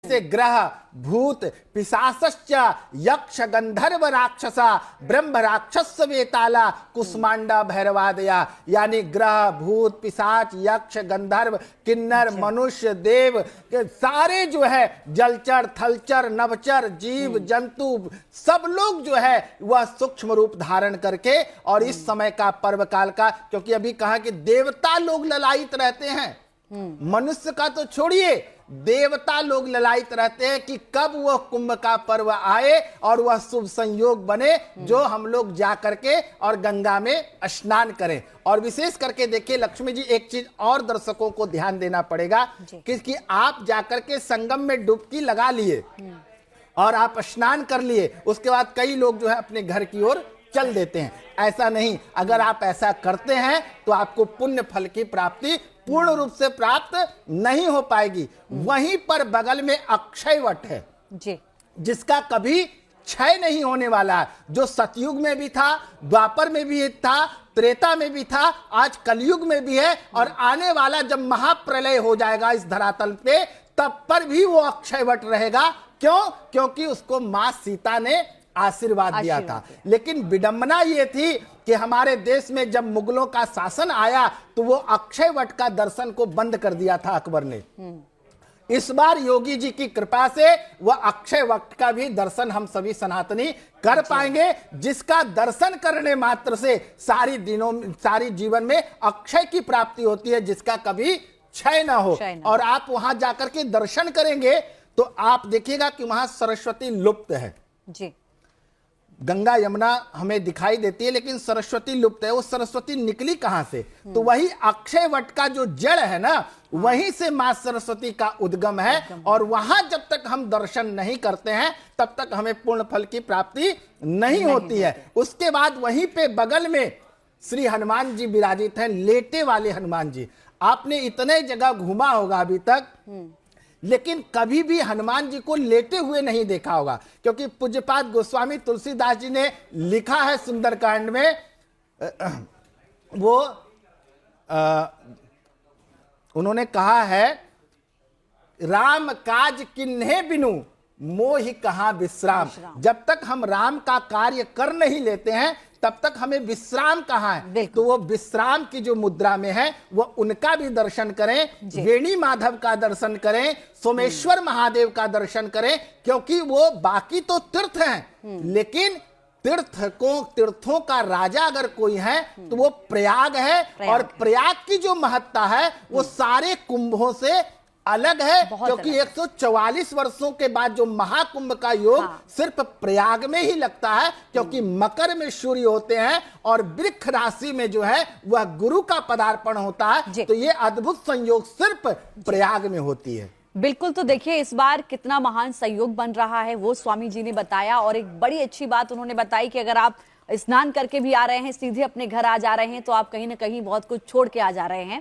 से ग्रह भूत पिशाचश्च यक्ष गंधर्व राक्षसा ब्रह्म राक्षस वेताला कुष्मांडा भैरवादया, यानी ग्रह भूत पिशाच यक्ष गंधर्व किन्नर मनुष्य देव सारे जो है जलचर थलचर नभचर जीव जंतु सब लोग जो है वह सूक्ष्म रूप धारण करके, और इस समय का पर्व काल का, क्योंकि अभी कहा कि देवता लोग ललायित रहते हैं, मनुष्य का तो छोड़िए देवता लोग ललायित रहते हैं कि कब वह कुंभ का पर्व आए और वह शुभ संयोग बने जो हम लोग जा करके और गंगा में स्नान करें। और विशेष करके देखिए लक्ष्मी जी, एक चीज और दर्शकों को ध्यान देना पड़ेगा कि आप जाकर के संगम में डुबकी लगा लिए और आप स्नान कर लिए, उसके बाद कई लोग जो है अपने घर की ओर चल देते हैं। ऐसा नहीं, अगर आप ऐसा करते हैं तो आपको पुण्य फल की प्राप्ति पूर्ण रूप से प्राप्त नहीं हो पाएगी। वहीं पर बगल में अक्षय वट है जी, जिसका कभी क्षय नहीं होने वाला, जो सतयुग में भी था, द्वापर में भी था, त्रेता में भी था, आज कलयुग में भी है, और आने वाला जब महाप्रलय हो जाएगा इस धरातल पे तब पर भी वो अक्षय वट रहेगा। क्यों? क्योंकि उसको मां सीता ने आशीर्वाद दिया था। लेकिन विडंबना ये थी कि हमारे देश में जब मुगलों का शासन आया तो वो अक्षय वट का दर्शन को बंद कर दिया था अकबर ने। इस बार योगी जी की कृपा से वह अक्षय वट का भी दर्शन हम सभी सनातनी कर पाएंगे, जिसका दर्शन करने मात्र से सारी जीवन में अक्षय की प्राप्ति होती है, जिसका कभी क्षय ना हो। और आप वहां जाकर के दर्शन करेंगे तो आप देखिएगा कि वहां सरस्वती लुप्त है जी। गंगा यमुना हमें दिखाई देती है लेकिन सरस्वती लुप्त है। वो सरस्वती निकली कहां से? तो वही अक्षय वट का जो जड़ है ना, वहीं से मां सरस्वती का उद्गम है। और वहां जब तक हम दर्शन नहीं करते हैं तब तक हमें पूर्ण फल की प्राप्ति नहीं होती है। उसके बाद वहीं पे बगल में श्री हनुमान जी विराजित हैं, लेटे वाले हनुमान जी। आपने इतने जगह घूमा होगा अभी तक, लेकिन कभी भी हनुमान जी को लेटे हुए नहीं देखा होगा, क्योंकि पूज्यपाद गोस्वामी तुलसीदास जी ने लिखा है सुंदरकांड में, उन्होंने कहा है, राम काज किन्हे बिनु मोहि कहाँ विश्राम। जब तक हम राम का कार्य कर नहीं लेते हैं तब तक हमें विश्राम कहाँ है? तो वो विश्राम की जो मुद्रा में है वो उनका भी दर्शन करें, वेणी माधव का दर्शन करें, सोमेश्वर महादेव का दर्शन करें, क्योंकि वो बाकी तो तीर्थ हैं लेकिन तीर्थों का राजा अगर कोई है तो वो प्रयाग है। और प्रयाग की जो महत्ता है वो सारे कुंभों से अलग है, क्योंकि 144 वर्षों के बाद जो महाकुंभ का योग सिर्फ प्रयाग में ही लगता है, क्योंकि मकर में सूर्य होते हैं और वृक्ष राशि में जो है वह गुरु का पदार्पण होता है। तो ये अद्भुत संयोग सिर्फ प्रयाग में होती है। बिल्कुल। तो देखिए इस बार कितना महान संयोग बन रहा है वो स्वामी जी ने बताया, और एक बड़ी अच्छी बात उन्होंने बताई कि अगर आप स्नान करके भी आ रहे हैं, सीधे अपने घर आ जा रहे हैं, तो आप कहीं ना कहीं बहुत कुछ छोड़ के आ जा रहे हैं।